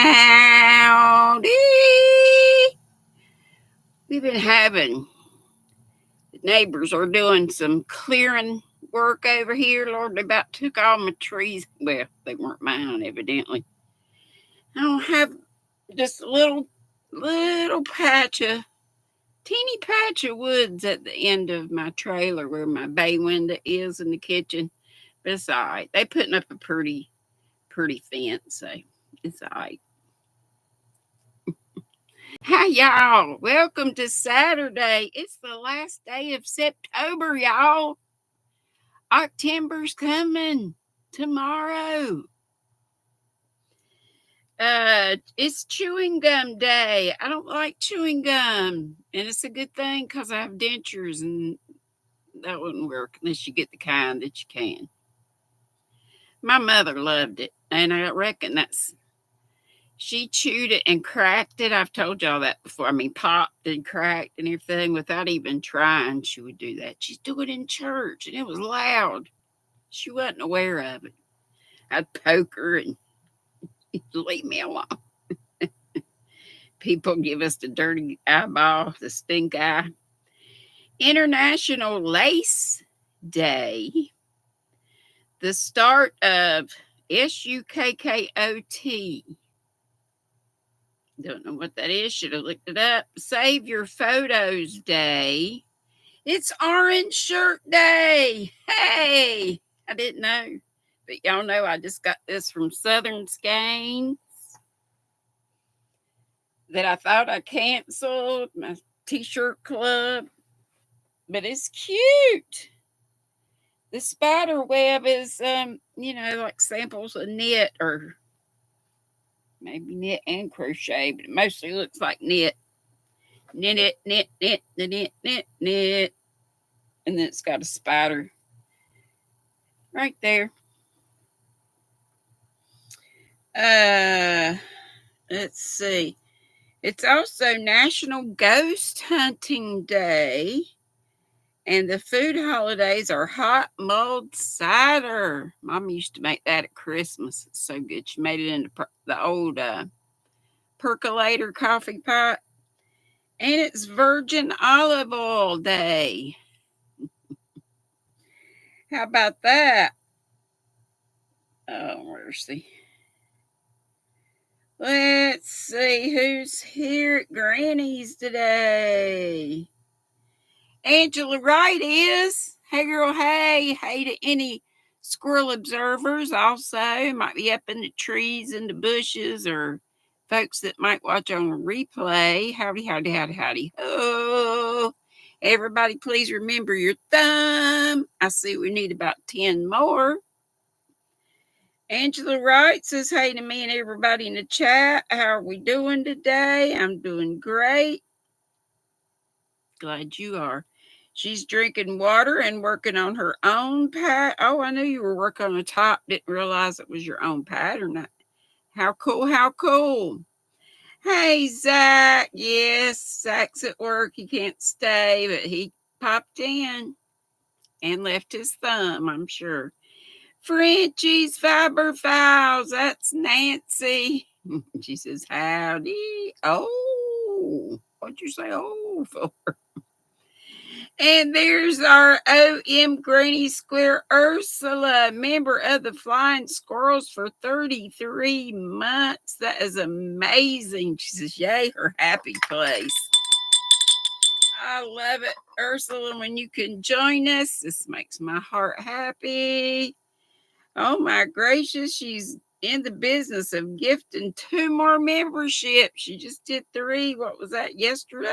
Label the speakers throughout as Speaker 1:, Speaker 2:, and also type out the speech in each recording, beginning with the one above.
Speaker 1: Howdy. We've been having, the neighbors are doing some clearing work over here. Lord, they about took all my trees. Well, they weren't mine, evidently. I don't have just a little teeny patch of woods at the end of my trailer where my bay window is in the kitchen. But it's all right. They putting up a pretty fence, so it's all right. Hi, y'all. Welcome to Saturday. It's the last day of September, y'all. October's coming tomorrow. It's chewing gum day. I don't like chewing gum, and it's a good thing because I have dentures, and that wouldn't work unless you get the kind that you can. My mother loved it, and I reckon she chewed it and cracked it. I've told y'all that before. I mean, popped and cracked and everything without even trying. She would do that. She'd do it in church, and it was loud. She wasn't aware of it. I'd poke her and leave me alone. People give us the dirty eyeball, the stink eye. International Lace Day. The start of SUKKOT. Don't know what that is. Should have looked it up. Save Your Photos Day. It's Orange Shirt Day. Hey, I didn't know. But y'all know I just got this from Southern Skeins that I thought I canceled. My t-shirt club. But it's cute. The spider web is, like samples of knit or maybe knit and crochet, but it mostly looks like knit. Knit. And then it's got a spider right there. Let's see. It's also National Ghost Hunting Day. And the food holidays are hot mulled cider. Mom used to make that at Christmas. It's so good. She made it in the old percolator coffee pot. And it's Virgin Olive Oil Day. How about that? Oh, mercy. Let's see who's here at Granny's today. Angela Wright is. Hey, girl, hey. Hey to any squirrel observers also. Might be up in the trees and the bushes or folks that might watch on a replay. Howdy. Oh, everybody, please remember your thumb. I see we need about 10 more. Angela Wright says hey to me and everybody in the chat. How are we doing today? I'm doing great. Glad you are. She's drinking water and working on her own pat. Oh, I knew you were working on the top. Didn't realize it was your own pattern. How cool. Hey, Zach. Yes, Zach's at work. He can't stay, but he popped in and left his thumb, I'm sure. Frenchie's Fiber Files. That's Nancy. She says, howdy. Oh, what'd you say oh for? And there's our OM Granny Square Ursula, member of the Flying Squirrels for 33 months. That is amazing. She says, yay, her happy place. I love it, Ursula, when you can join us. This makes my heart happy. Oh, my gracious. She's in the business of gifting 2 more memberships. She just did 3. What was that, yesterday?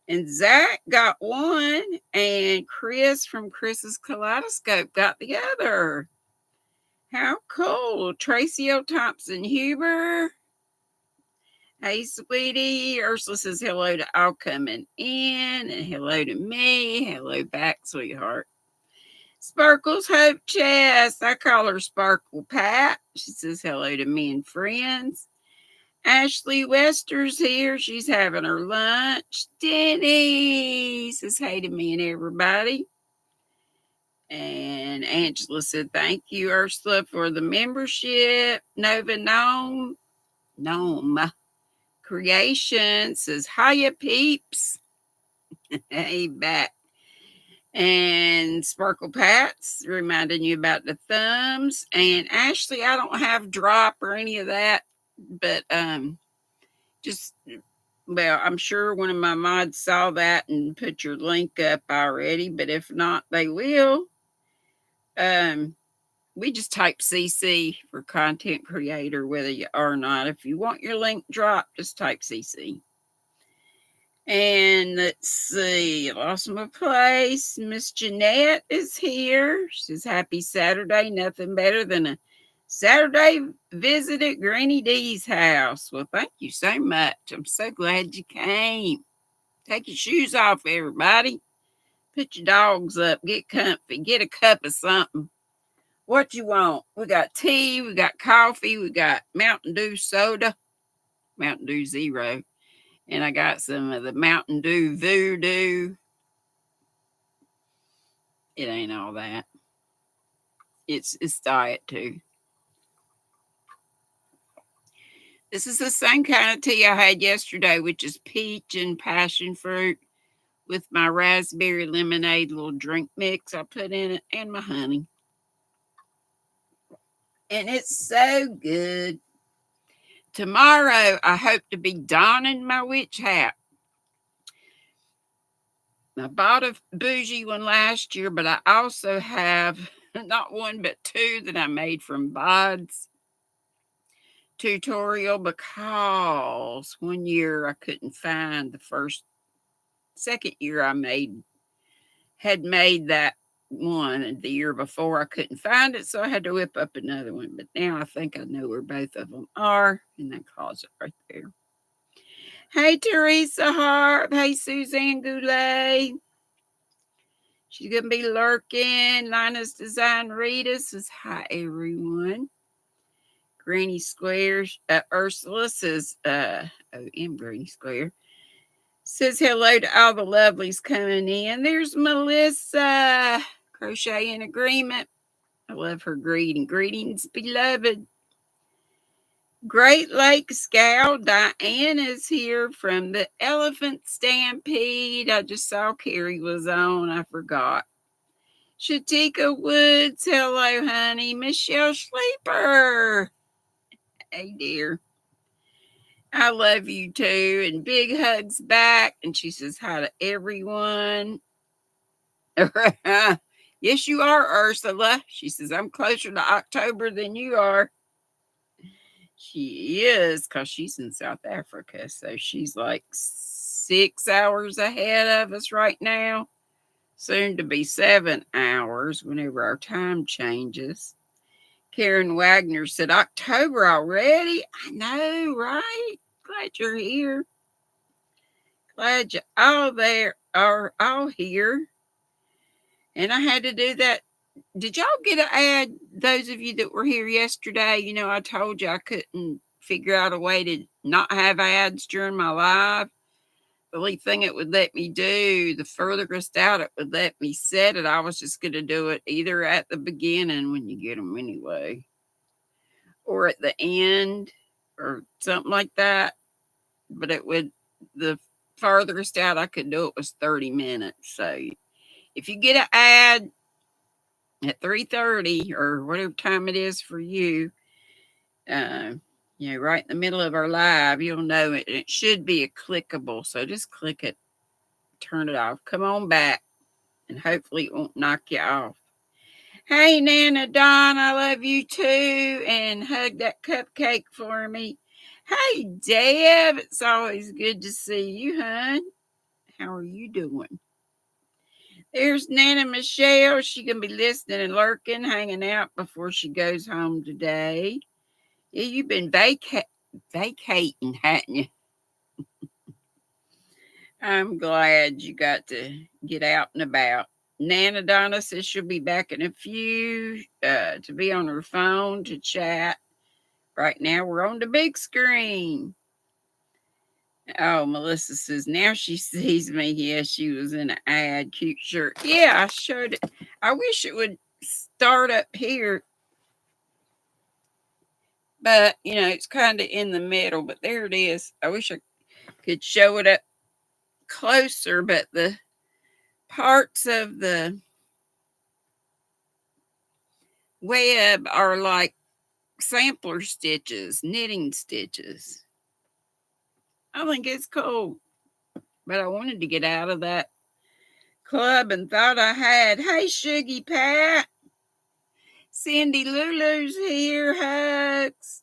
Speaker 1: And Zach got 1, and Chris from Chris's Kaleidoscope got the other. How cool. Tracy O. Thompson Huber. Hey, sweetie. Ursula says hello to all coming in, and hello to me. Hello back, sweetheart. Sparkles Hope Chest. I call her Sparkle Pat. She says hello to me and friends. Ashley Wester's here. She's having her lunch. Deni says hey to me and everybody. And Angela said, thank you, Ursula, for the membership. Nova Gnome Creation says, hiya, peeps. Hey, back. And Sparkle Pats reminding you about the thumbs. And Ashley, I don't have drop or any of that, but just, well, I'm sure one of my mods saw that and put your link up already, but if not, they will. We just type CC for content creator, whether you are or not. If you want your link dropped, just type CC. And let's see, lost my place. Miss Jeanette is here. She says, happy Saturday. Nothing better than a Saturday visit at GrannyDee's house. Well, thank you so much. I'm so glad you came. Take your shoes off, everybody. Put your dogs up. Get comfy. Get a cup of something. What you want? We got tea. We got coffee. We got Mountain Dew soda. Mountain Dew Zero. And I got some of the Mountain Dew Voodoo. It ain't all that. It's diet too. This is the same kind of tea I had yesterday, which is peach and passion fruit with my raspberry lemonade little drink mix I put in it and my honey. And it's so good. Tomorrow, I hope to be donning my witch hat. I bought a bougie one last year, but I also have not one but two that I made from Bod's tutorial because one year I couldn't find second year I had made that one, and the year before I couldn't find it, so I had to whip up another one. But now I think I know where both of them are in that closet right there. Hey, Teresa Harp. Hey, Suzanne Goulet. She's going to be lurking. Linus Design Rita says, hi, everyone. Granny Squares. Ursula says, Granny Square. Says hello to all the lovelies coming in. There's Melissa. Crochet in Agreement. I love her greeting. Greetings, beloved. Great Lakes gal Diane is here from the Elephant Stampede. I just saw Carrie was on. I forgot. Shatika Woods. Hello, honey. Michelle Sleeper. Hey, dear. I love you too. And big hugs back. And she says hi to everyone. Yes, you are, Ursula. She says, I'm closer to October than you are. She is, because she's in South Africa. So she's like 6 hours ahead of us right now. Soon to be 7 hours whenever our time changes. Karen Wagner said, October already? I know, right? Glad you're here. Glad you all there are all here. And I had to do that. Did y'all get an ad? Those of you that were here yesterday, you know, I told you I couldn't figure out a way to not have ads during my live. The only thing it would let me do, the furthest out it would let me set it, I was just going to do it either at the beginning when you get them anyway, or at the end, or something like that. But the farthest out I could do it was 30 minutes. So if you get an ad at 3:30 or whatever time it is for you, right in the middle of our live, you'll know it. It should be a clickable. So just click it, turn it off, come on back, and hopefully it won't knock you off. Hey, Nana Dawn, I love you too. And hug that cupcake for me. Hey, Deb, it's always good to see you, hon. How are you doing? There's Nana Michelle. She can be listening and lurking, hanging out before she goes home today. Yeah, you've been vacating, hadn't you? I'm glad you got to get out and about. Nana Donna says she'll be back in a few to be on her phone to chat. Right now, we're on the big screen. Oh, Melissa says now she sees me. Yeah, she was in an ad, cute shirt. Yeah, I showed it. I wish it would start up here, but it's kind of in the middle. But there it is. I wish I could show it up closer, but the parts of the web are like sampler stitches, knitting stitches. I think it's cool, but I wanted to get out of that club and thought I had. Hey, Shuggy Pat. Cindy Lulu's here. Hugs.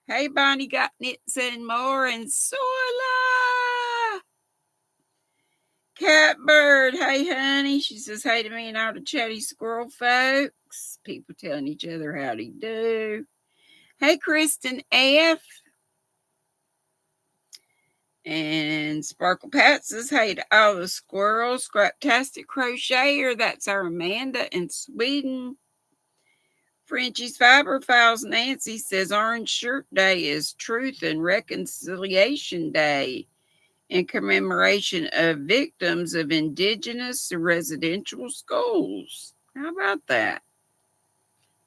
Speaker 1: Hey, Bonnie got knits and more. And Soila. Catbird. Hey, honey. She says hey to me and all the chatty squirrel folks. People telling each other howdy do. Hey, Kristen F. And Sparkle Pat says hey to all the squirrels. Scraptastic Crocheter. That's our Amanda in Sweden. Frenchie's Fiber Files Nancy says Orange Shirt Day is Truth and Reconciliation Day in commemoration of victims of indigenous residential schools. How about that?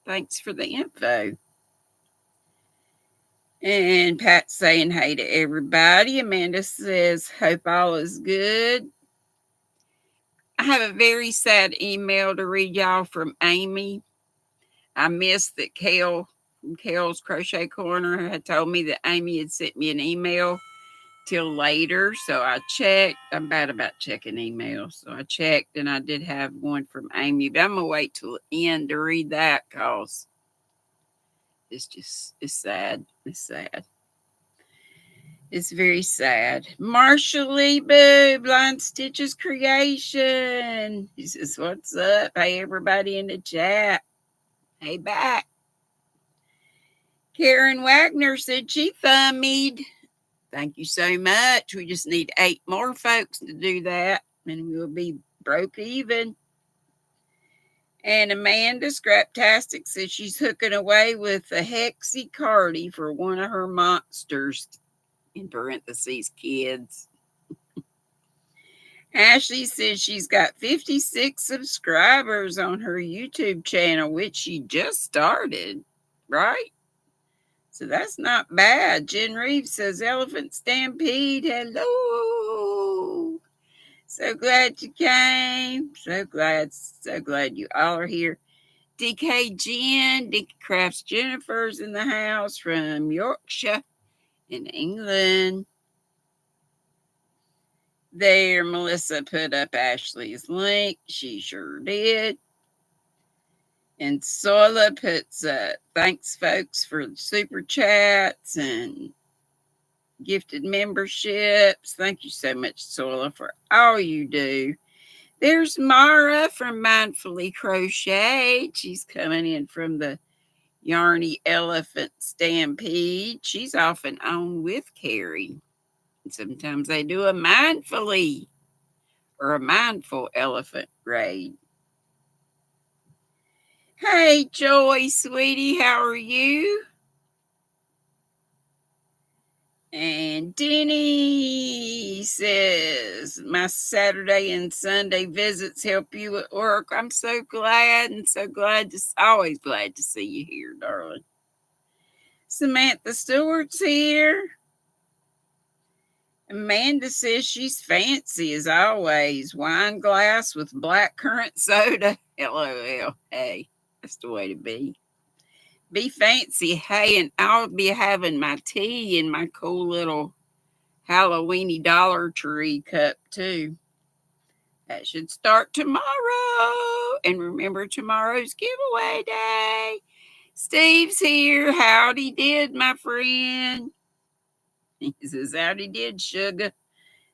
Speaker 1: Thanks for the info. And Pat's saying hey to everybody. Amanda says, hope all is good. I have a very sad email to read y'all from Amy. I missed that Kel from Kel's Crochet Corner had told me that Amy had sent me an email till later. So I checked. I'm bad about checking emails. So I checked and I did have one from Amy. But I'm going to wait till the end to read that because it's sad. It's sad. It's very sad. Marshall Lee Boo, Blind Stitches Creation. He says, what's up? Hey, everybody in the chat. Hey, back. Karen Wagner said she thummied. Thank you so much. We just need 8 more folks to do that, and we'll be broke even. And Amanda Scraptastic says she's hooking away with a Hexie Cardi for one of her monsters. In parentheses, kids. Ashley says she's got 56 subscribers on her YouTube channel, which she just started, right? So that's not bad. Jen Reeves says Elephant Stampede, hello. So glad you came. So glad you all are here. DK Jen, DK Crafts Jennifer's in the house from Yorkshire in England. There, Melissa put up Ashley's link. She sure did. And Sola puts thanks, folks, for the super chats and gifted memberships. Thank you so much, Sola, for all you do. There's Mara from Mindfully Crochet. She's coming in from the Yarny Elephant Stampede. She's often on with Carrie. Sometimes they do a mindfully or a mindful elephant raid. Hey, Joy, sweetie, how are you? And Deni says, my Saturday and Sunday visits help you at work. I'm so glad and so glad always glad to see you here, darling. Samantha Stewart's here. Amanda says she's fancy as always. Wine glass with black currant soda. LOL. Hey, that's the way to be. Be fancy. Hey, and I'll be having my tea in my cool little Halloweeny Dollar Tree cup too. That should start tomorrow. And remember, tomorrow's giveaway day. Steve's here. Howdy did, my friend. He says, howdy did, sugar.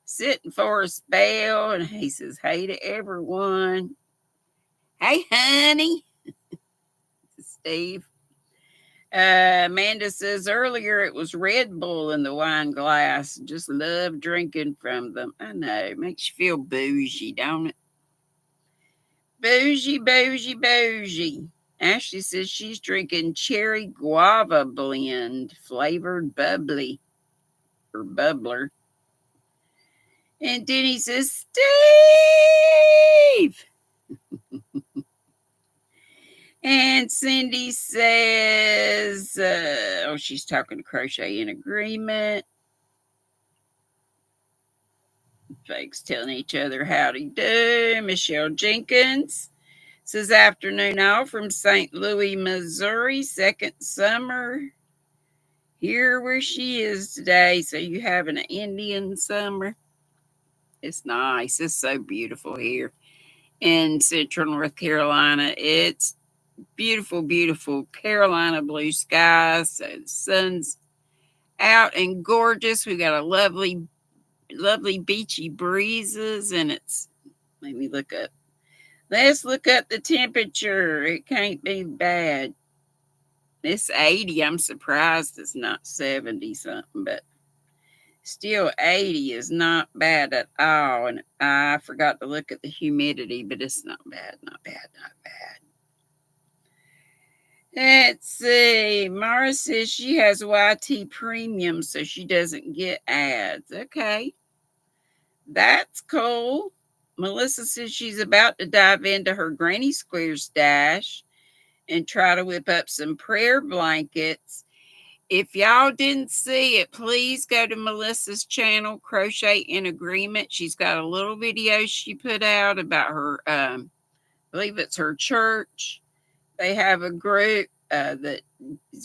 Speaker 1: Sitting for a spell. And he says, hey to everyone. Hey, honey. Steve. Amanda says earlier it was Red Bull in the wine glass. Just love drinking from them. I know. It makes you feel bougie, don't it? Bougie, bougie, bougie. Ashley says she's drinking cherry guava blend flavored bubbly or bubbler. And Deni says, Steve. And Cindy says, she's talking to Crochet in Agreement. Folks telling each other howdy do. Michelle Jenkins says, afternoon all from St. Louis, Missouri, second summer. Here where she is today. So you having an Indian summer? It's nice. It's so beautiful here in central North Carolina. It's beautiful, beautiful Carolina blue skies. So the sun's out and gorgeous. We got a lovely, lovely beachy breezes, and it's, let me look up. Let's look up the temperature. It can't be bad. It's 80. I'm surprised it's not 70 something, but still 80 is not bad at all. And I forgot to look at the humidity, but it's not bad, not bad, not bad. Let's see. Mara says she has YT Premium, so she doesn't get ads. Okay. That's cool. Melissa says she's about to dive into her Granny Square stash and try to whip up some prayer blankets. If y'all didn't see it, please go to Melissa's channel, Crochet in Agreement. She's got a little video she put out about her, I believe it's her church. They have a group that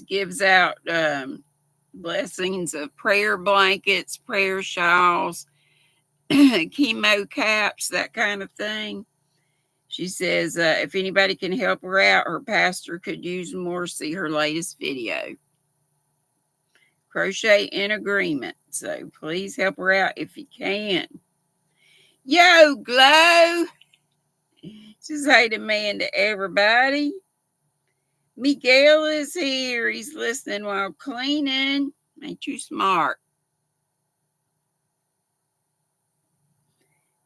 Speaker 1: gives out blessings of prayer blankets, prayer shawls, chemo caps, that kind of thing. She says if anybody can help her out, her pastor could use more. See her latest video. Crochet in Agreement. So please help her out if you can. Yo, Glow. Says hey to me and to everybody. Miguel is here. He's listening while cleaning. Ain't you smart?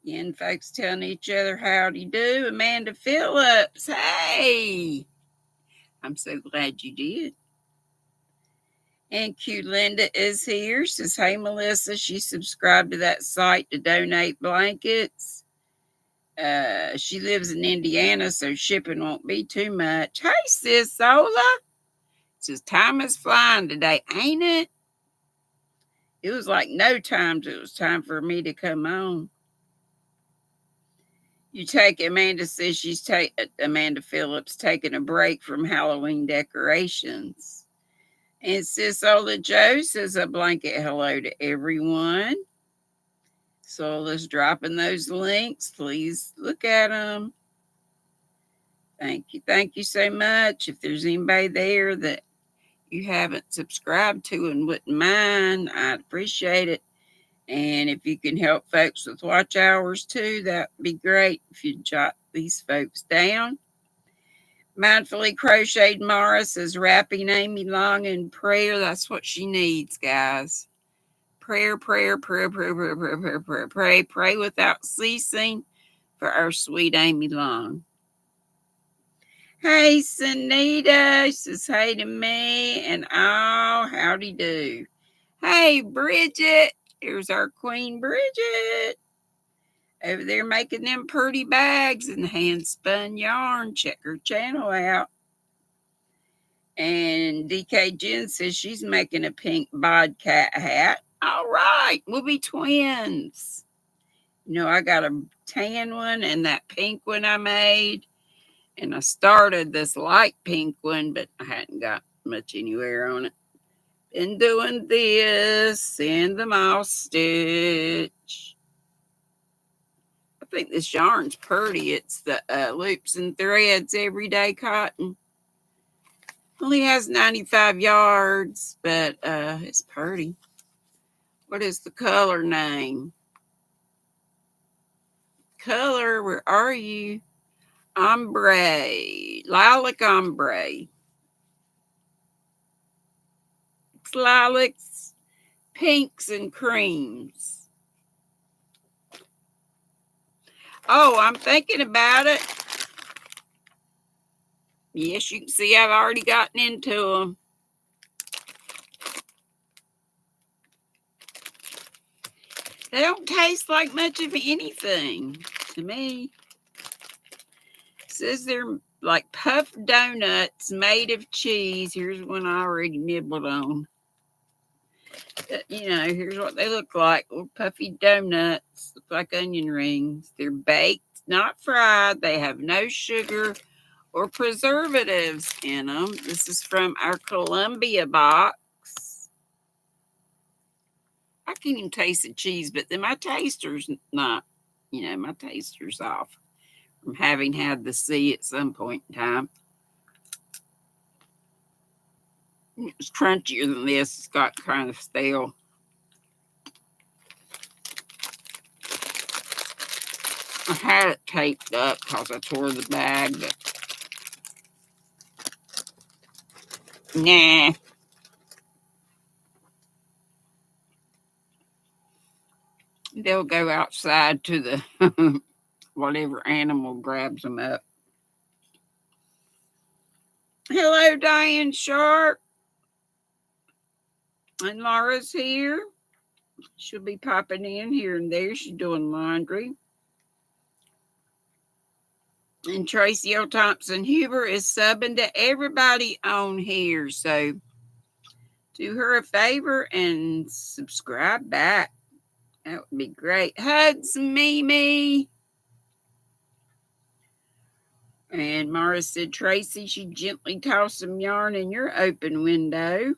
Speaker 1: And folks telling each other howdy do. Amanda Phillips, hey. I'm so glad you did. And cute Linda is here. Says, hey, Melissa. She subscribed to that site to donate blankets. She lives in Indiana, so shipping won't be too much. Hey, sis Ola. Says, time is flying today, ain't it? It was like no time till it was time for me to come on. You take, Amanda says she's Amanda Phillips taking a break from Halloween decorations. And Sis Ola Joe says a blanket hello to everyone. So let's dropping those links. Please look at them. Thank you. Thank you so much. If there's anybody there that you haven't subscribed to and wouldn't mind, I'd appreciate it. And if you can help folks with watch hours too, that'd be great if you jot these folks down. Mindfully Crocheted Mara says, wrapping Amy Long in prayer. That's what she needs, guys. Prayer, prayer, prayer, prayer, prayer, prayer, prayer, prayer, pray, pray without ceasing for our sweet Amy Long. Hey, Sunita says hey to me and oh, howdy do. Hey, Bridget. Here's our Queen Bridget. Over there making them pretty bags in hand spun yarn. Check her channel out. And DK Jen says she's making a pink bodcat hat. All right, we'll be twins. You know, I got a tan one and that pink one I made. And I started this light pink one, but I hadn't got much anywhere on it. Been doing this in the mouse stitch. I think this yarn's pretty. It's the loops and threads everyday cotton. Only has 95 yards, but it's pretty. What is the color name? Color, where are you? Ombre, lilac ombre. It's lilacs, pinks, and creams. Oh, I'm thinking about it. Yes, you can see I've already gotten into them. They don't taste like much of anything to me. It says they're like puffed donuts made of cheese. Here's one I already nibbled on. Here's what they look like. Little puffy donuts. Look like onion rings. They're baked, not fried. They have no sugar or preservatives in them. This is from our Columbia box. I can even taste the cheese, but then my taster's not, my taster's off from having had the C at some point in time. It's crunchier than this. It's got kind of stale. I had it taped up because I tore the bag, but nah. They'll go outside to the whatever animal grabs them up. Hello, Diane Sharp. And Laura's here. She'll be popping in here and there. She's doing laundry. And Tracy O. Thompson Huber is subbing to everybody on here. So do her a favor and subscribe back. That would be great. Hugs, Mimi. And Mara said, Tracy, she gently tossed some yarn in your open window.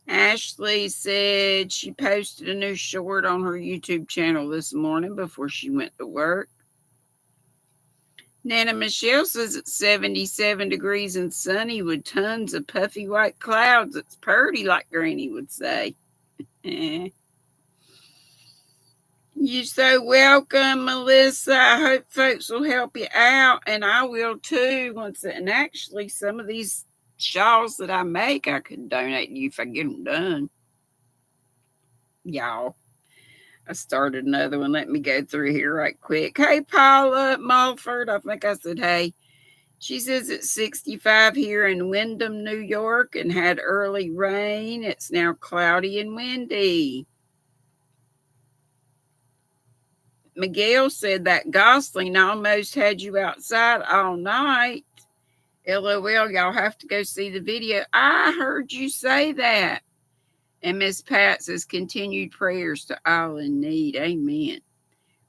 Speaker 1: Ashley said she posted a new short on her YouTube channel this morning before she went to work. Nana Michelle says it's 77 degrees and sunny with tons of puffy white clouds. It's purty, like Granny would say. You're so welcome, Melissa. I hope folks will help you out, and I will too. And actually, some of these shawls that I make, I could donate to you if I get them done. Y'all, I started another one. Let me go through here right quick. Hey, Paula Mulford. I think I said hey. She says it's 65 here in Windham, New York, and had early rain. It's now cloudy and windy. Miguel said that Gosling almost had you outside all night. LOL, y'all have to go see the video. I heard you say that. And Miss Pat says, continued prayers to all in need. Amen.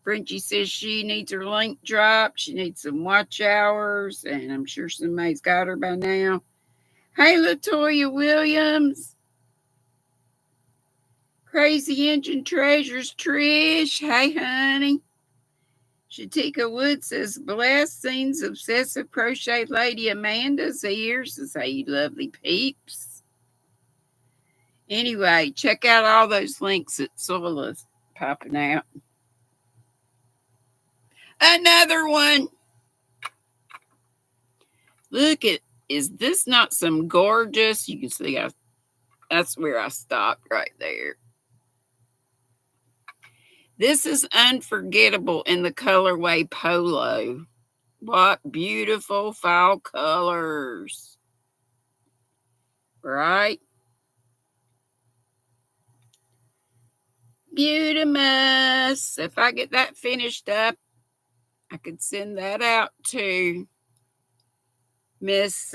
Speaker 1: Frenchie says she needs her link dropped. She needs some watch hours. And I'm sure somebody's got her by now. Hey, LaToya Williams. Crazy Engine Treasures, Trish. Hey, honey. Shatika Wood says, blessings. Obsessive Crochet Lady Amanda's here. Says, hey, you lovely peeps. Anyway, check out all those links that Sola's popping out. Another one. Look at, is this not some gorgeous? You can see that's where I stopped right there. This is unforgettable in the colorway Polo. What beautiful fall colors. Right? Beautimous. If I get that finished up, I could send that out to Miss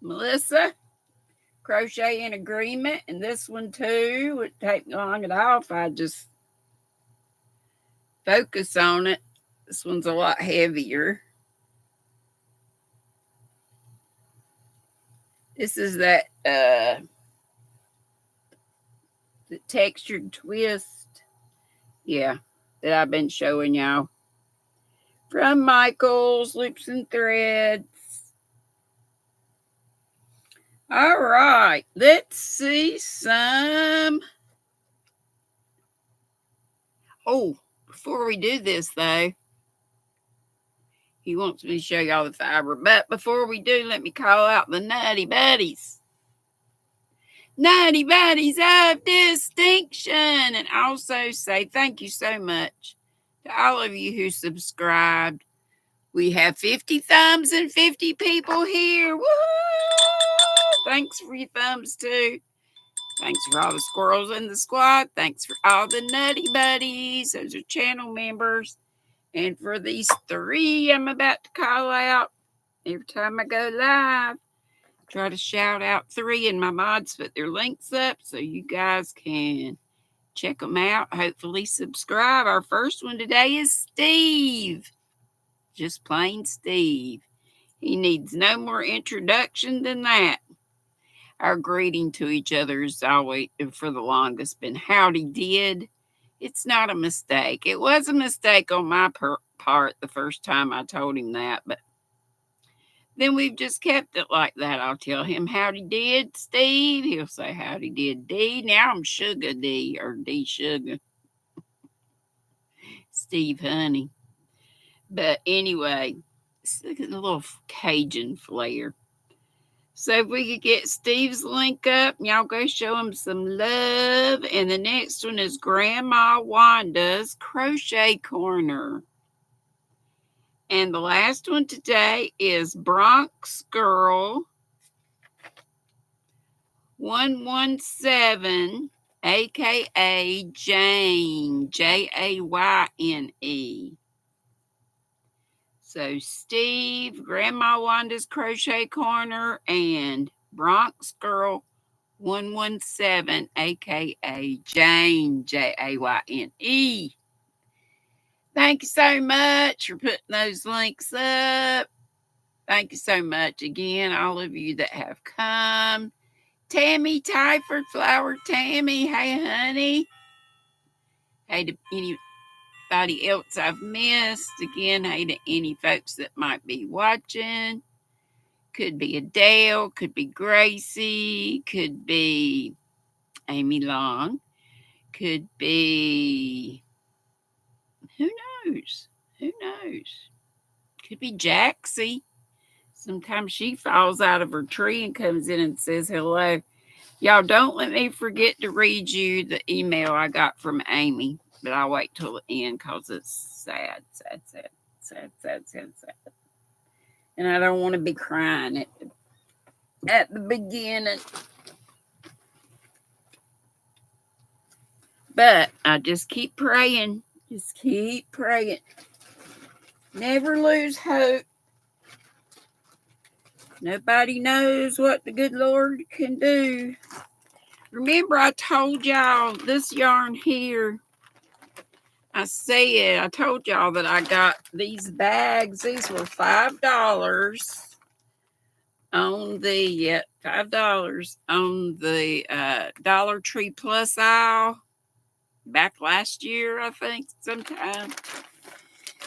Speaker 1: Melissa. Crochet in Agreement. And this one too would take long at all if I just focus on it. This one's a lot heavier. This is that the textured twist. Yeah, that I've been showing y'all. From Michael's Loops and Threads. All right, let's see some. Oh, before we do this, though, he wants me to show y'all the fiber. But before we do, let me call out the Nutty Buddies. Nutty Buddies of Distinction. And also say thank you so much to all of you who subscribed. We have 50 thumbs and 50 people here. Woohoo! Thanks for your thumbs, too. Thanks for all the squirrels in the squad. Thanks for all the nutty buddies. Those are channel members. And for these 3 I'm about to call out every time I go live, try to shout out 3, and my mods put their links up so you guys can check them out. Hopefully subscribe. Our first one today is Steve. Just plain Steve. He needs no more introduction than that. Our greeting to each other is always, for the longest, been howdy did. It's not a mistake. It was a mistake on my part the first time I told him that, but then we've just kept it like that. I'll tell him howdy did, Steve. He'll say howdy did, Dee. Now I'm Sugar Dee, or Dee Sugar. Steve Honey. But anyway, it's a little Cajun flair. So if we could get Steve's link up, y'all go show him some love. And the next one is Grandma Wanda's Crochet Corner. And the last one today is Bronx Girl 117, aka Jane, Jayne. So Steve, Grandma Wanda's Crochet Corner, and Bronx Girl 117, aka Jane, Jayne. Thank you so much for putting those links up. Thank you so much again, all of you that have come. Tammy Tyford, Flower Tammy, hey honey. Hey to anybody else I've missed. Again, hey to any folks that might be watching. Could be Adele, could be Gracie, could be Amy Long, could be, who knows? Could be Jaxie. Sometimes she falls out of her tree and comes in and says hello. Y'all, don't let me forget to read you the email I got from Amy, but I'll wait till the end because it's sad. And I don't want to be crying at the beginning. But I just keep praying. Never lose hope. Nobody knows what the good Lord can do. Remember, I told y'all this yarn here. I told y'all that I got these bags. These were $5 on the $5 on the Dollar Tree Plus aisle back last year, I think, sometime.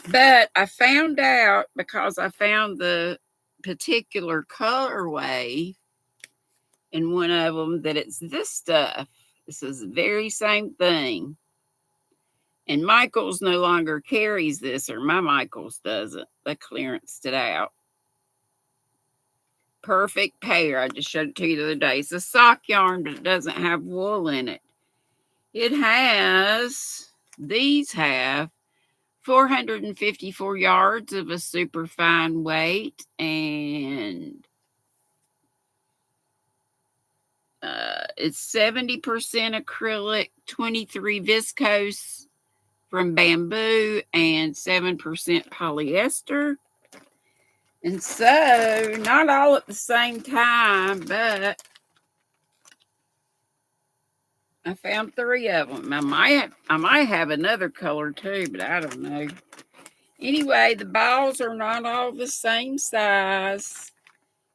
Speaker 1: But I found out, because I found the particular colorway in one of them, that it's this stuff. This is the very same thing. And Michaels no longer carries this, or my Michaels doesn't. They clearanced it out. Perfect pair. I just showed it to you the other day. It's a sock yarn, but it doesn't have wool in it. These have 454 yards of a super fine weight, and it's 70% acrylic, 23 viscose from bamboo, and 7% polyester. And so, not all at the same time, but I found 3 of them. I might have another color too, but I don't know. Anyway, the balls are not all the same size.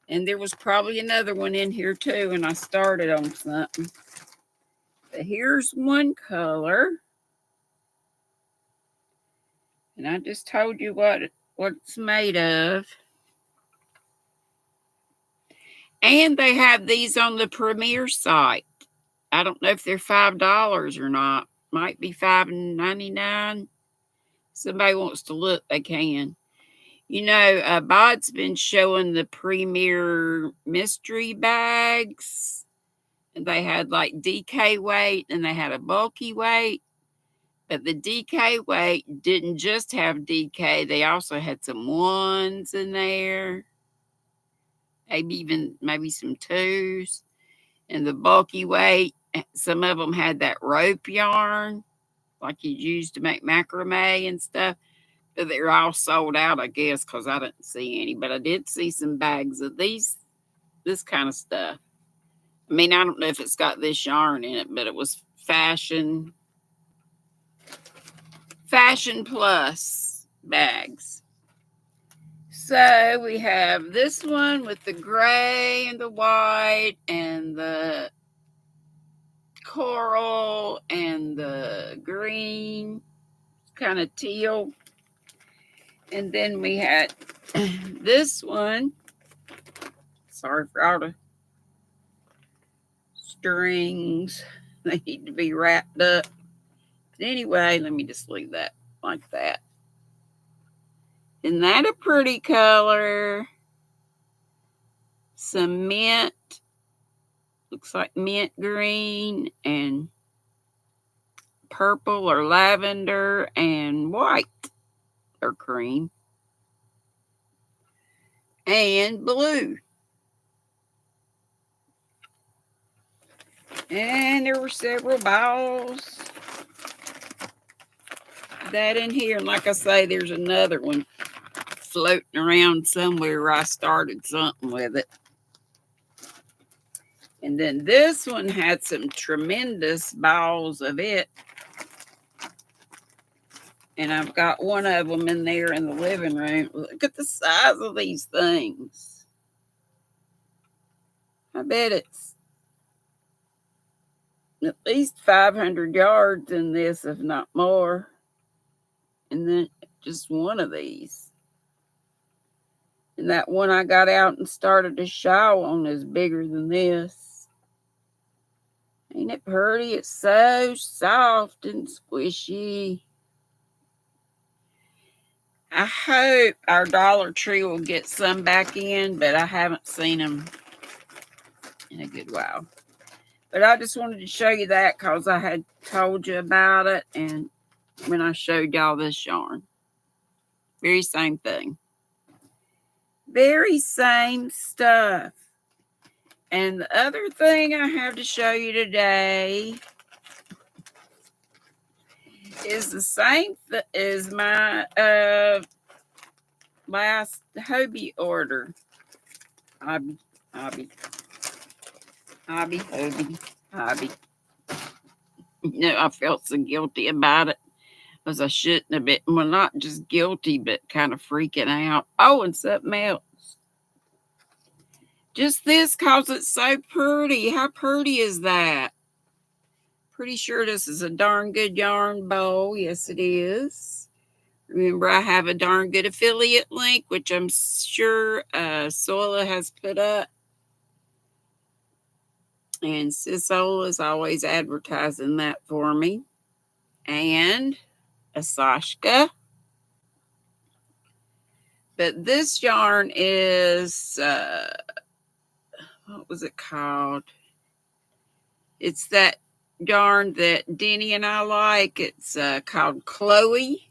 Speaker 1: And there was probably another one in here too, and I started on something. But here's one color. And I just told you what it's made of. And they have these on the Premier site. I don't know if they're $5 or not. Might be $5.99. Somebody wants to look, they can. You know, Bod's been showing the Premier mystery bags. And they had like DK weight and they had a bulky weight. But the DK weight didn't just have DK. They also had some 1s in there. Maybe some 2s. and the bulky weight. Some of them had that rope yarn, like you use to make macrame and stuff. But they're all sold out, I guess, because I didn't see any. But I did see some bags of this kind of stuff. I mean, I don't know if it's got this yarn in it, but it was Fashion Plus bags. So we have this one with the gray and the white and the coral and the green, kind of teal. And then we had this one. Sorry for all the strings. They need to be wrapped up. But anyway, let me just leave that like that. Isn't that a pretty color? Some mint. Looks like mint green and purple or lavender and white or cream. And blue. And there were several balls. That in here. And like I say, there's another one floating around somewhere where I started something with it. And then this one had some tremendous balls of it. And I've got one of them in there in the living room. Look at the size of these things. I bet it's at least 500 yards in this, if not more. And then just one of these. And that one I got out and started to shawl on is bigger than this. Ain't it pretty? It's so soft and squishy. I hope our Dollar Tree will get some back in, but I haven't seen them in a good while. But I just wanted to show you that because I had told you about it and when I showed y'all this yarn. Very same thing. Very same stuff. And the other thing I have to show you today is the same as my last Hobie order. Hobby. I felt so guilty about it because I shouldn't have been. Well, not just guilty, but kind of freaking out. Oh, and something else. Just this because it's so pretty. How pretty is that? Pretty sure this is a darn good yarn bowl. Yes, it is. Remember, I have a darn good affiliate link, which I'm sure Sola has put up. And Sisola is always advertising that for me. And Asashka. But this yarn is, what was it called? It's that yarn that Deni and I like. It's called Chloe.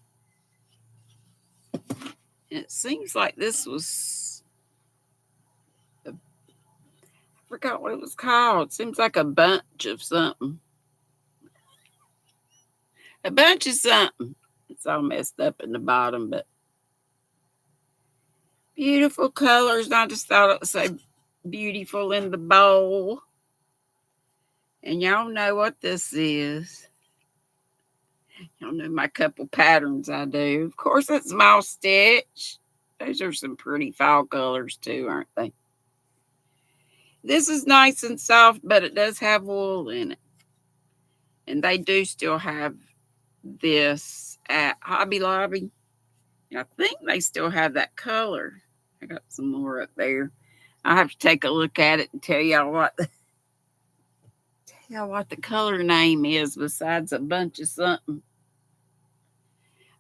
Speaker 1: And it seems like this was, I forgot what it was called. It seems like a bunch of something. A bunch of something. It's all messed up in the bottom, but beautiful colors. I just thought it was so beautiful in the bowl. And y'all know what this is. Y'all know my couple patterns I do. Of course, it's Mouse Stitch. Those are some pretty fall colors too, aren't they? This is nice and soft, but it does have wool in it. And they do still have this at Hobby Lobby. I think they still have that color. I got some more up there. I'll have to take a look at it and tell y'all what the color name is besides a bunch of something.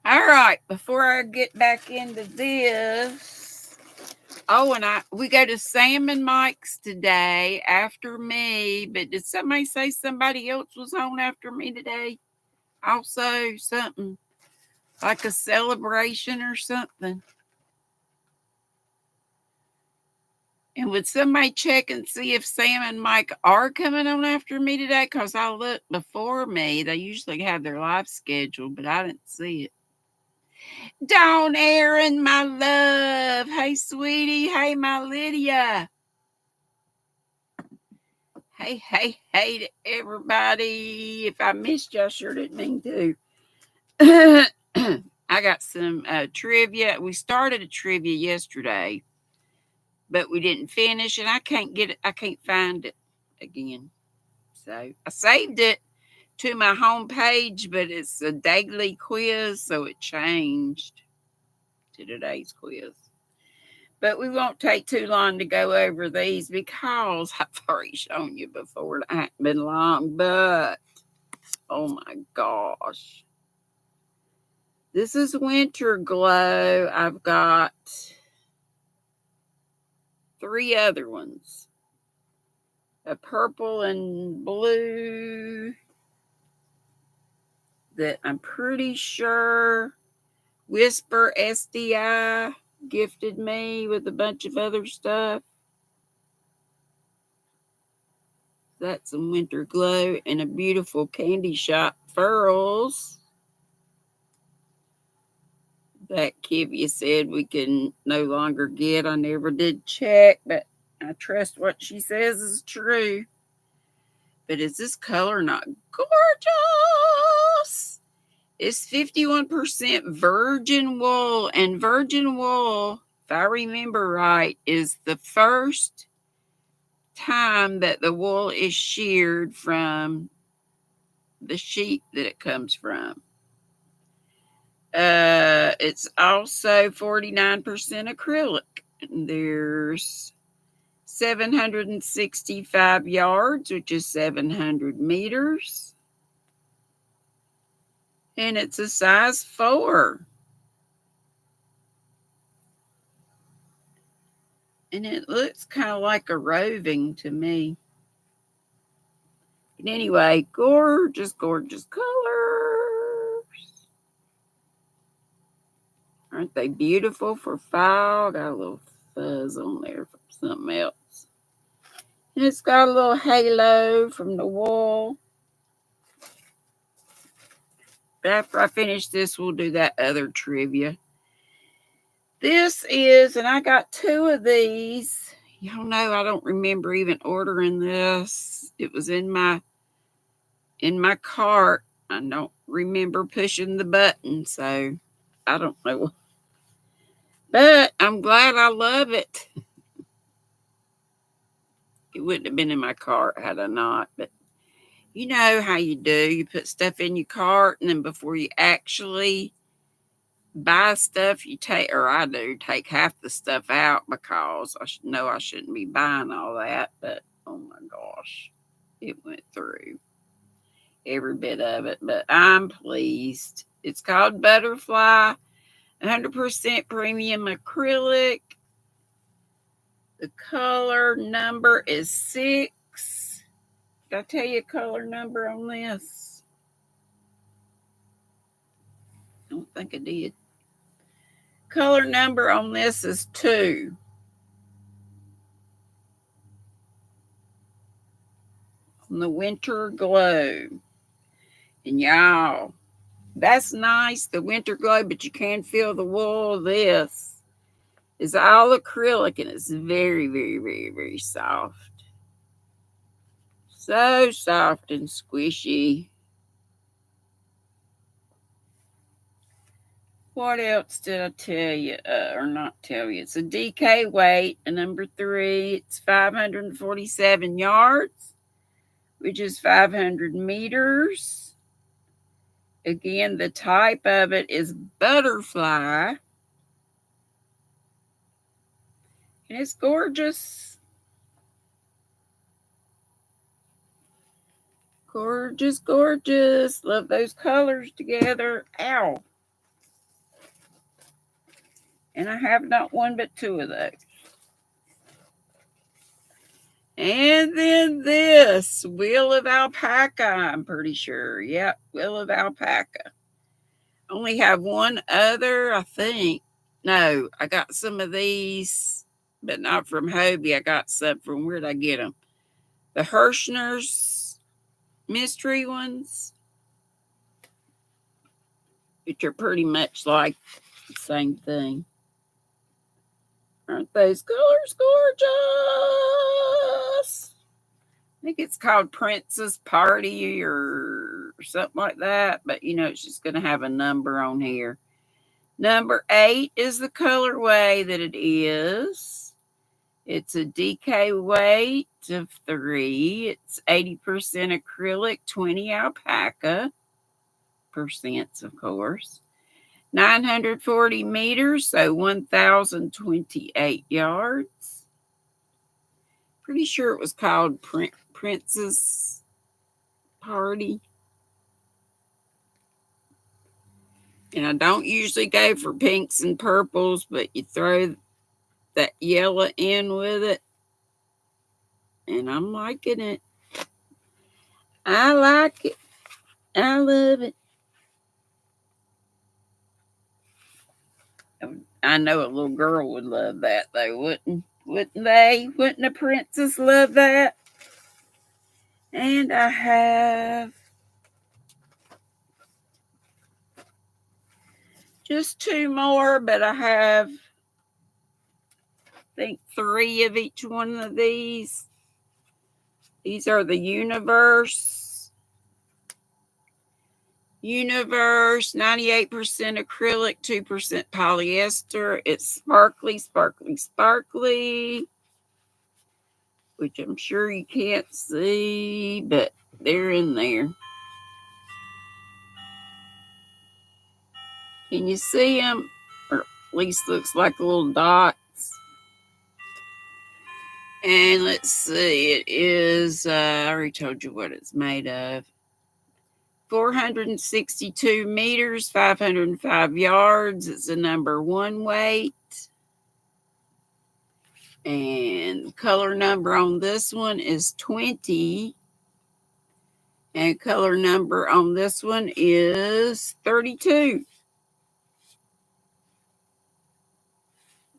Speaker 1: All right, before I get back into this, oh, and we go to Sam and Mike's today after me, but did somebody say somebody else was on after me today? Also, something like a celebration or something. And would somebody check and see if Sam and Mike are coming on after me today? Because I looked before me. They usually have their live schedule, but I didn't see it. Dawn Aaron, my love. Hey, sweetie. Hey, my Lydia. Hey to everybody. If I missed you, I sure didn't mean to. I got some trivia. We started a trivia yesterday, but we didn't finish, and I can't get it. I can't find it again. So I saved it to my home page, but it's a daily quiz, so it changed to today's quiz. But we won't take too long to go over these because I've already shown you before. It hasn't been long, but oh my gosh. This is Winter Glow. I've got 3 other ones. A purple and blue that I'm pretty sure Whisper SDI gifted me with a bunch of other stuff. That's some Winter Glow and a beautiful Candy Shop Furls that Kivia said we can no longer get. I never did check, but I trust what she says is true. But is this color not gorgeous? It's 51% virgin wool, and virgin wool, if I remember right, is the first time that the wool is sheared from the sheep that it comes from. It's also 49% acrylic. There's 765 yards, which is 700 meters. And it's a size 4. And it looks kind of like a roving to me. But anyway, gorgeous, gorgeous colors. Aren't they beautiful for fall? Got a little fuzz on there from something else. And it's got a little halo from the wool. But after I finish this, we'll do that other trivia. This is, and I got 2 of these. Y'all know I don't remember even ordering this. It was in my cart. I don't remember pushing the button, so I don't know. But I'm glad I love it. It wouldn't have been in my cart had I not. But you know how you do. You put stuff in your cart, and then before you actually buy stuff, you take, or I do, take half the stuff out because I know I shouldn't be buying all that. But oh my gosh, it went through every bit of it. But I'm pleased. It's called Butterfly, 100% premium acrylic. The color number is 6. Did I tell you a color number on this? I don't think I did. Color number on this is 2. On the Winter Glow. And y'all, that's nice, the Winter Glow, but you can feel the wool. This is all acrylic, and it's very, very, very, very soft. So soft and squishy. What else did I tell you, or not tell you? It's a DK weight, a number 3. It's 547 yards, which is 500 meters. Again, the type of it is butterfly. And it's gorgeous. Gorgeous, gorgeous. Love those colors together. Ow. And I have not 1 but 2 of those. And then this, Wheel of Alpaca, I'm pretty sure. Yep, Wheel of Alpaca. Only have 1 other, I think. No, I got some of these but not from Hobie. I got some from, where'd I get them? The Hirschner's mystery ones, which are pretty much like the same thing. Aren't those colors gorgeous? I think it's called Princess Party or something like that, but you know, it's just going to have a number on here. Number 8 is the colorway that it is. It's a DK weight of 3. It's 80% acrylic, 20 alpaca percents, of course. 940 meters, so 1,028 yards. Pretty sure it was called Princess Party. And I don't usually go for pinks and purples, but you throw that yellow in with it. And I'm liking it. I like it. I love it. I know a little girl would love that, though, wouldn't they? Wouldn't a princess love that? And I have just 2 more, but I have, I think, 3 of each one of these. These are the Universe, 98% acrylic, 2% polyester. It's sparkly, sparkly, sparkly, which I'm sure you can't see, but they're in there. Can you see them? Or at least looks like little dots. And let's see, it is, I already told you what it's made of. 462 meters, 505 yards. It's a number 1 weight. And color number on this one is 20. And color number on this one is 32.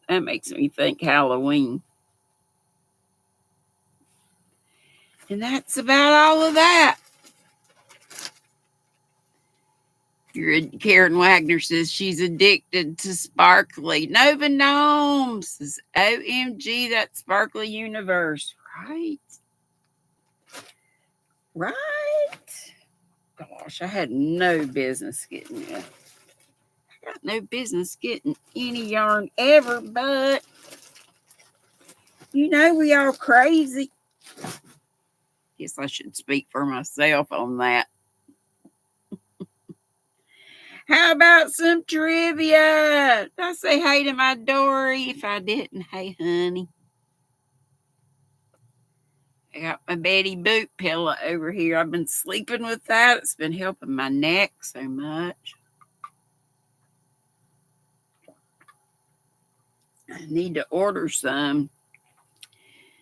Speaker 1: That makes me think Halloween. And that's about all of that. Karen Wagner says she's addicted to sparkly. Nova Gnome says, OMG, that sparkly universe. Right? Right? Gosh, I had no business getting it. I got no business getting any yarn ever, but you know we all crazy. Guess I should speak for myself on that. How about some trivia? Did I say hey to my Dory? If I didn't, hey, honey. I got my Betty Boot pillow over here. I've been sleeping with that. It's been helping my neck so much. I need to order some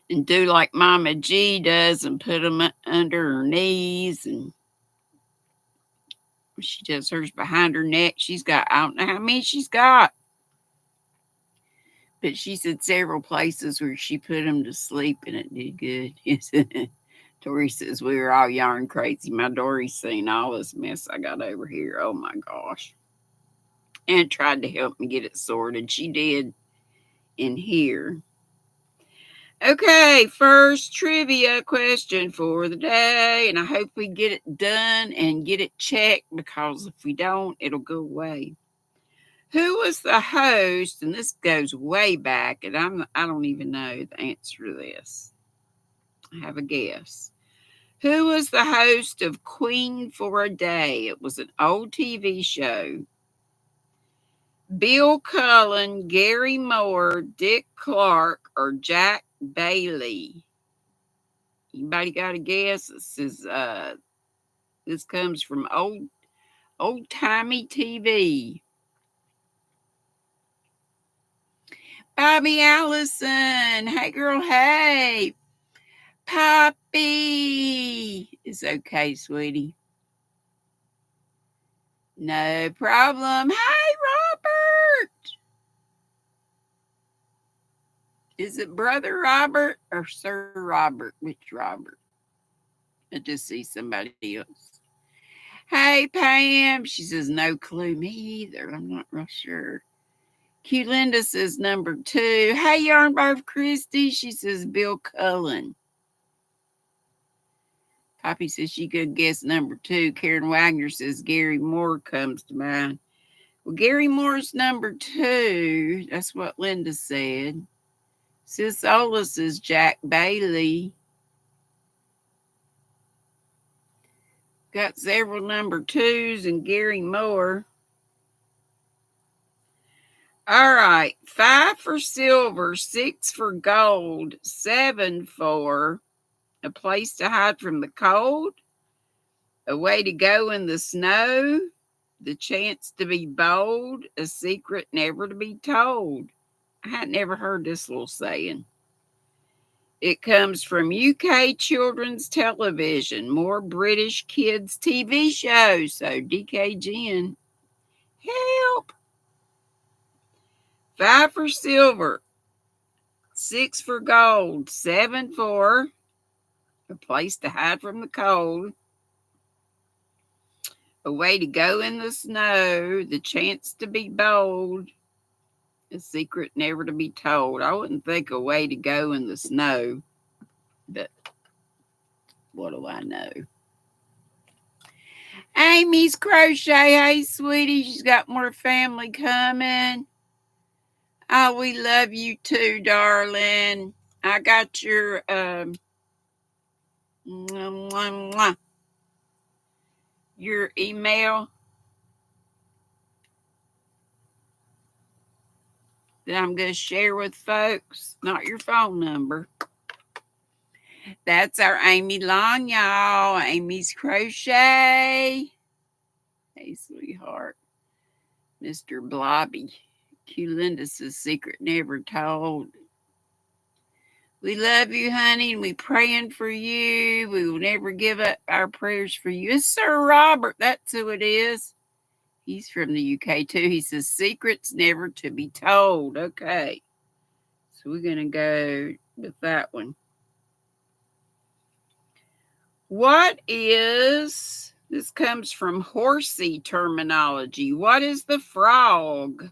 Speaker 1: and do like Mama G does and put them under her knees, and she does hers behind her neck. She's got, I don't know how many she's got, but she said several places where she put them to sleep and it did good. Dory says we were all yarn crazy. My Dory's seen all this mess I got over here. Oh my gosh. And tried to help me get it sorted. She did in here. Okay, first trivia question for the day, and I hope we get it done and get it checked, because if we don't, it'll go away. Who was the host, and this goes way back, and I don't even know the answer to this. I have a guess. Who was the host of Queen for a Day? It was an old TV show. Bill Cullen, Gary Moore, Dick Clark, or Jack Bailey? Anybody got a guess? This comes from old timey TV. Bobby Allison, hey girl, hey. Poppy, it's okay, sweetie. No problem. Hey, Robert. Is it Brother Robert or Sir Robert? Which Robert? I just see somebody else. Hey, Pam. She says, no clue. Me either. I'm not real sure. Q Linda says number 2. Hey, Yarnbarf Christie. She says Bill Cullen. Poppy says she could guess number 2. Karen Wagner says Gary Moore comes to mind. Well, Gary Moore's number 2. That's what Linda said. Sis Ola says Jack Bailey. Got several number 2s and Gary Moore. All right. 5 for silver, 6 for gold, 7 for a place to hide from the cold, a way to go in the snow, the chance to be bold, a secret never to be told. I had never heard this little saying. It comes from UK children's television, more British kids' TV shows. So DKGN, help. 5 for silver, 6 for gold, 7 for a place to hide from the cold, a way to go in the snow, the chance to be bold, a secret never to be told. I wouldn't think a way to go in the snow, but what do I know? Amy's Crochet. Hey, sweetie, she's got more family coming. Oh, we love you too, darling. I got your your email that I'm going to share with folks, not your phone number. That's our Amy Long, y'all. Amy's Crochet. Hey, sweetheart. Mr. Blobby. Q Linda's secret never told. We love you, honey, and we praying for you. We will never give up our prayers for you. It's Sir Robert. That's who it is. He's from the UK, too. He says, secrets never to be told. Okay. So we're going to go with that one. What is, this comes from horsey terminology. What is the frog?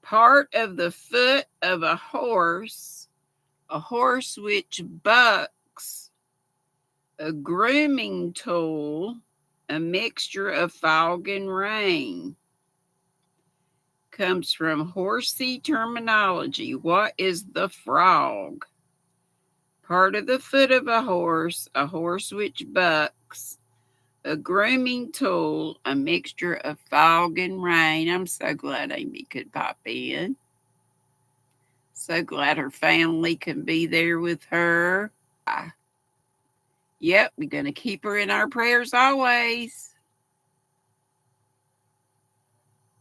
Speaker 1: Part of the foot of a horse which bucks, a grooming tool, a mixture of fog and rain. Comes from horsey terminology. What is the frog? Part of the foot of a horse which bucks, a grooming tool, a mixture of fog and rain. I'm so glad Amy could pop in. So glad her family can be there with her. Yep, we're going to keep her in our prayers always.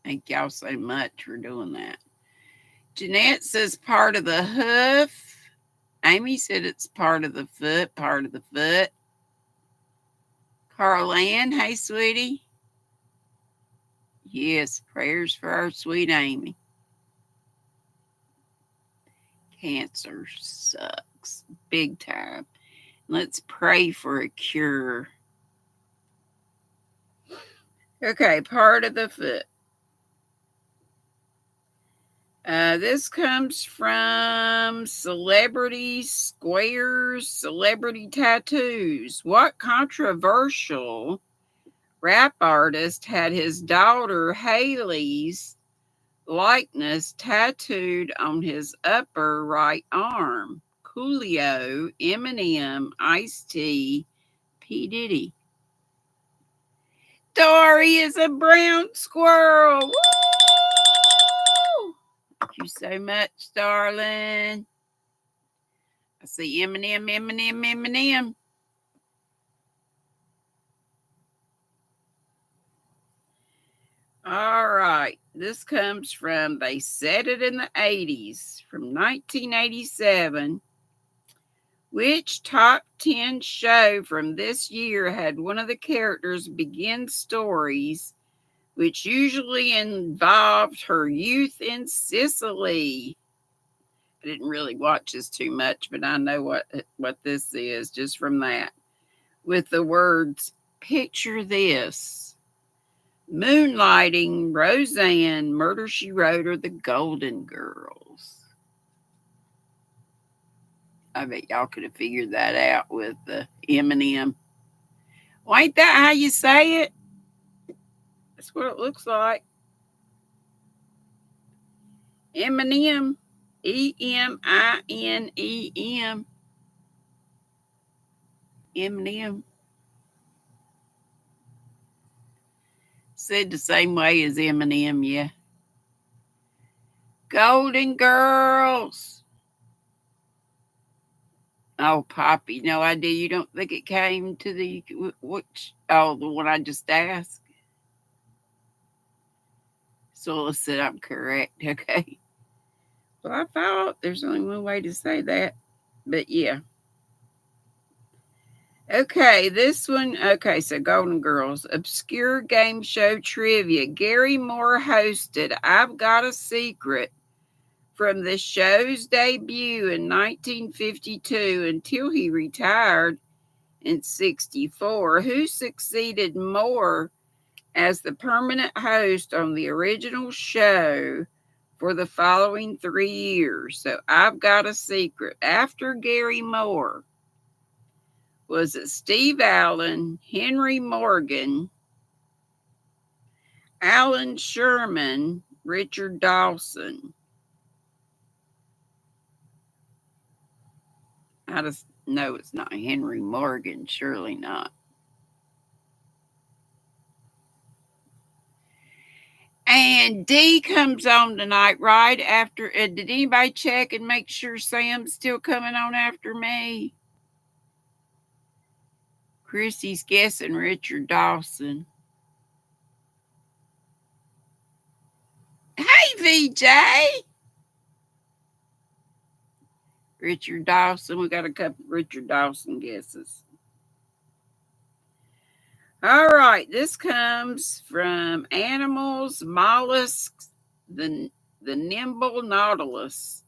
Speaker 1: Thank y'all so much for doing that. Jeanette says part of the hoof. Amy said it's part of the foot, Carl Ann, hey, sweetie. Yes, prayers for our sweet Amy. Cancer sucks big time. Let's pray for a cure. Okay, part of the foot. This comes from Celebrity Squares, Celebrity Tattoos. What controversial rap artist had his daughter Haley's likeness tattooed on his upper right arm? Coolio, Eminem, Ice-T, P. Diddy. Dory is a brown squirrel. Woo! Thank you so much, darling. I see Eminem. All right. This comes from They Said It in the 80s, from 1987. Which top 10 show from this year had one of the characters begin stories which usually involved her youth in Sicily? I didn't really watch this too much, but I know what this is just from that. With the words, picture this. Moonlighting, Roseanne, Murder She Wrote, or The Golden Girls. I bet y'all could have figured that out with the Eminem. Well, ain't that how you say it? That's what it looks like. Eminem. Eminem. Eminem. Said the same way as Eminem, yeah. Golden Girls. Oh, Poppy, no idea. You don't think it came to the which? Oh, the one I just asked. So said I'm correct. Okay. Well, I thought there's only one way to say that, but yeah. Okay, this one. Okay, so Golden Girls, obscure game show trivia. Gary Moore hosted I've Got a Secret from the show's debut in 1952 until he retired in 64. Who succeeded Moore as the permanent host on the original show for the following 3 years? So I've Got a Secret. After Gary Moore, was it Steve Allen, Henry Morgan, Alan Sherman, Richard Dawson? I just know it's not Henry Morgan, surely not. And Dee comes on tonight right after. Did anybody check and make sure Sam's still coming on after me? Chrissy's guessing Richard Dawson. Hey, VJ. Richard Dawson. We got a couple Richard Dawson guesses. All right. This comes from Animals, Mollusks, the nimble nautilus.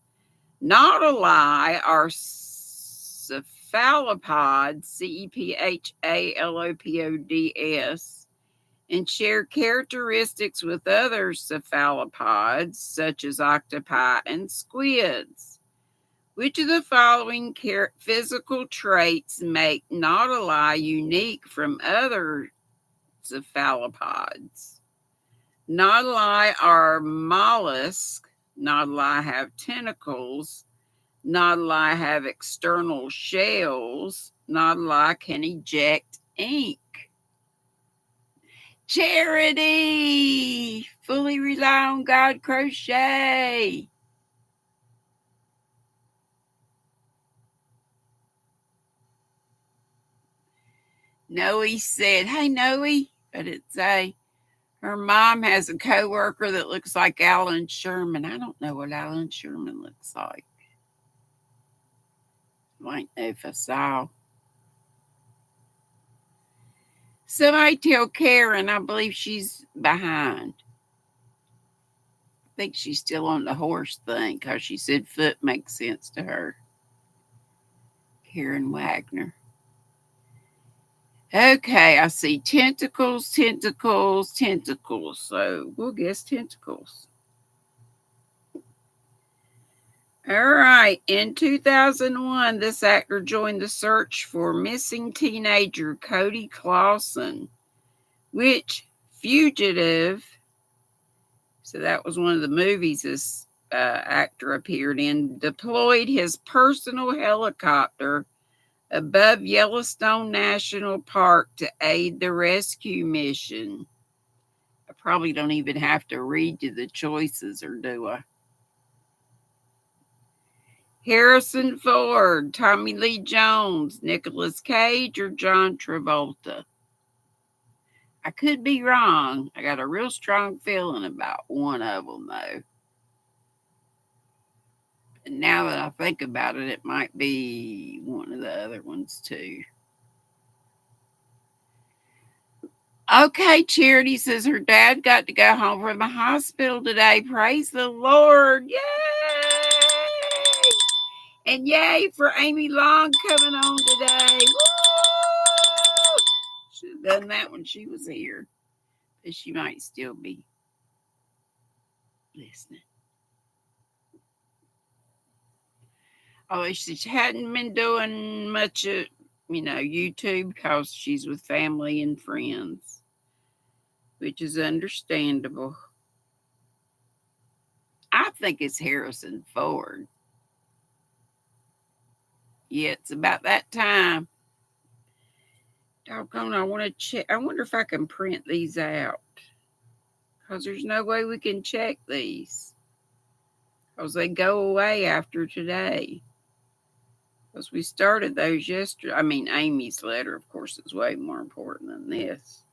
Speaker 1: Nautili are cephalopods, cephalopods, and share characteristics with other cephalopods, such as octopi and squids. Which of the following physical traits make nautili unique from other cephalopods? Nautili are mollusks. Nautili have tentacles. Nautili have external shells. Nautili can eject ink. Charity! Fully rely on God crochet. Noe said, hey, Noe, I didn't say. Her mom has a coworker that looks like Alan Sherman. I don't know what Alan Sherman looks like. Might know if I saw. Somebody tell Karen, I believe she's behind. I think she's still on the horse thing because she said foot makes sense to her. Karen Wagner. Okay, I see tentacles, tentacles, tentacles. So we'll guess tentacles. All right. In 2001, this actor joined the search for missing teenager Cody Clausen, which fugitive, so that was one of the movies this actor appeared in, deployed his personal helicopter above Yellowstone National Park to aid the rescue mission. I probably don't even have to read you the choices, or do I? Harrison Ford, Tommy Lee Jones, Nicolas Cage, or John Travolta? I could be wrong. I got a real strong feeling about one of them, though. And now that I think about it, it might be one of the other ones, too. Okay, Charity says her dad got to go home from the hospital today. Praise the Lord. Yay! And yay for Amy Long coming on today. Woo! Should have done that when she was here. But she might still be listening. Oh, she hadn't been doing much of, YouTube because she's with family and friends, which is understandable. I think it's Harrison Ford. Yeah, it's about that time. Doggone, I want to check. I wonder if I can print these out. Because there's no way we can check these. Because they go away after today. Because we started those yesterday. I mean, Amy's letter, of course, is way more important than this.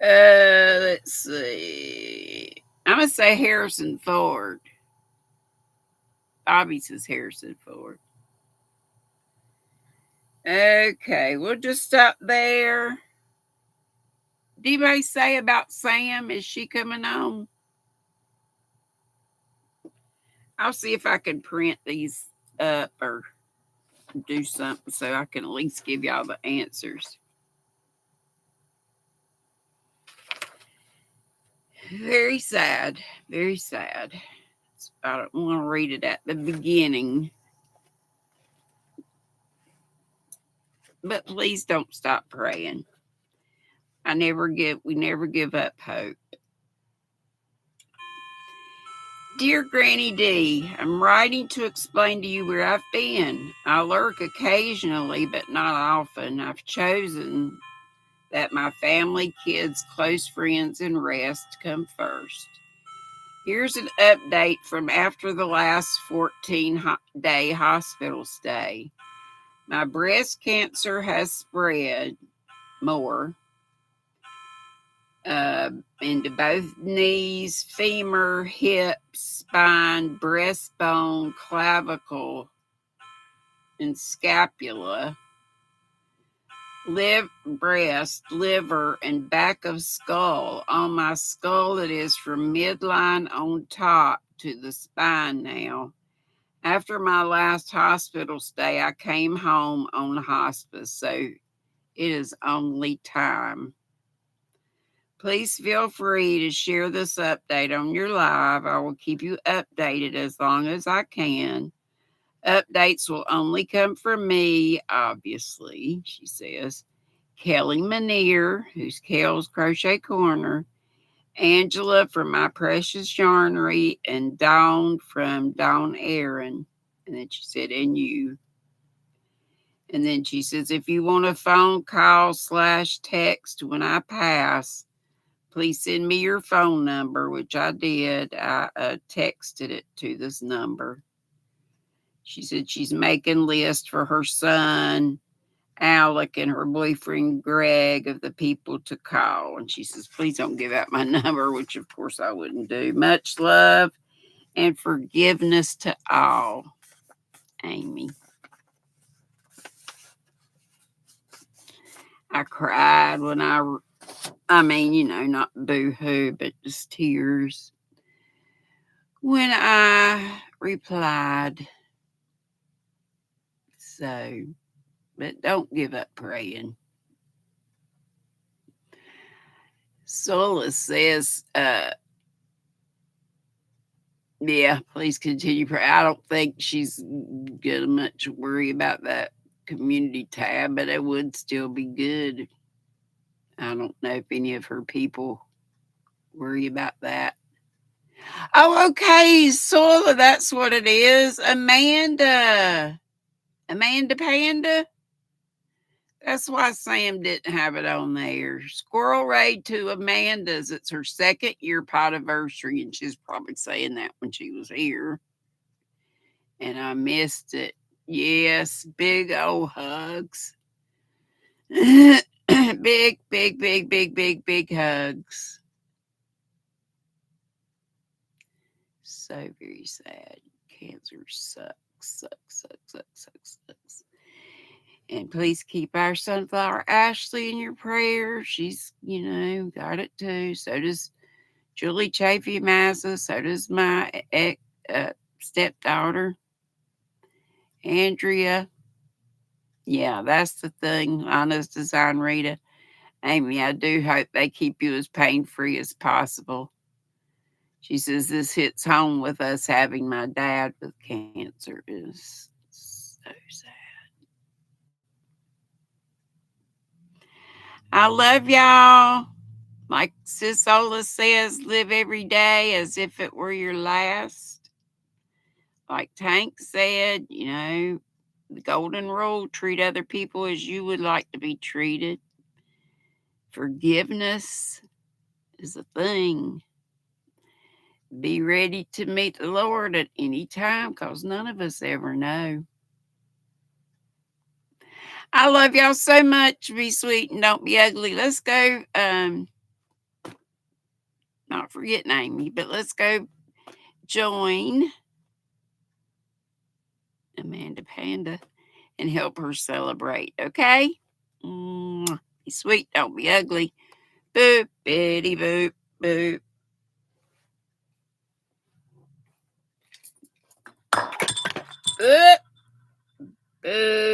Speaker 1: Let's see. I'm going to say Harrison Ford. Bobby says Harrison Ford. Okay, we'll just stop there. Did anybody say about Sam? Is she coming on? I'll see if I can print these up or do something so I can at least give y'all the answers. Very sad. Very sad. I don't want to read it at the beginning. But please don't stop praying. We never give up hope. Dear GrannyDee, I'm writing to explain to you where I've been. I lurk occasionally, but not often. I've chosen that my family, kids, close friends, and rest come first. Here's an update from after the last 14-day hospital stay. My breast cancer has spread more into both knees, femur, hips, spine, breastbone, clavicle, and scapula, breast, liver, and back of skull. On my skull, it is from midline on top to the spine now. After my last hospital stay, I came home on hospice, so it is only time. Please feel free to share this update on your live. I will keep you updated as long as I can. Updates will only come from me, obviously, she says. Kelly Manier, who's Kel's Crochet Corner, Angela from My Precious Yarnery, and Dawn from Dawn Aaron. And then she said, and you. And then she says, if you want a phone call / text when I pass, please send me your phone number, which I did. I texted it to this number. She said she's making lists for her son, Alec, and her boyfriend, Greg, of the people to call. And she says, please don't give out my number, which of course I wouldn't do. Much love and forgiveness to all. Amy. I cried when not boo-hoo, but just tears when I replied. So, but don't give up praying. Solace says, yeah, please continue praying. I don't think she's gonna much worry about that community tab, but it would still be good. I don't know if any of her people worry about that. Oh, okay, Sola, that's what it is. Amanda Panda. That's why Sam didn't have it on there. Squirrel Raid to Amanda's. It's her second year podiversary, and she's probably saying that when she was here. And I missed it. Yes, big old hugs. big, big, big, big, big, big hugs. So very sad. Cancer sucks. And please keep our sunflower Ashley in your prayers. She's, got it too. So does Julie Chafee Mazza. So does my stepdaughter, Andrea. Yeah, that's the thing. Honest Design Rita. Amy, I do hope they keep you as pain-free as possible. She says this hits home with us having my dad with cancer is so sad. I love y'all. Like Sis Ola says, live every day as if it were your last. Like Tank said, the golden rule, treat other people as you would like to be treated. Forgiveness is a thing. Be ready to meet the Lord at any time because none of us ever know. I love y'all so much. Be sweet and don't be ugly. Let's go. Not forgetting Amy, but let's go join Amanda Panda and help her celebrate. Okay? Be sweet, don't be ugly. Boop, bitty, boop, boop. Boop, boop.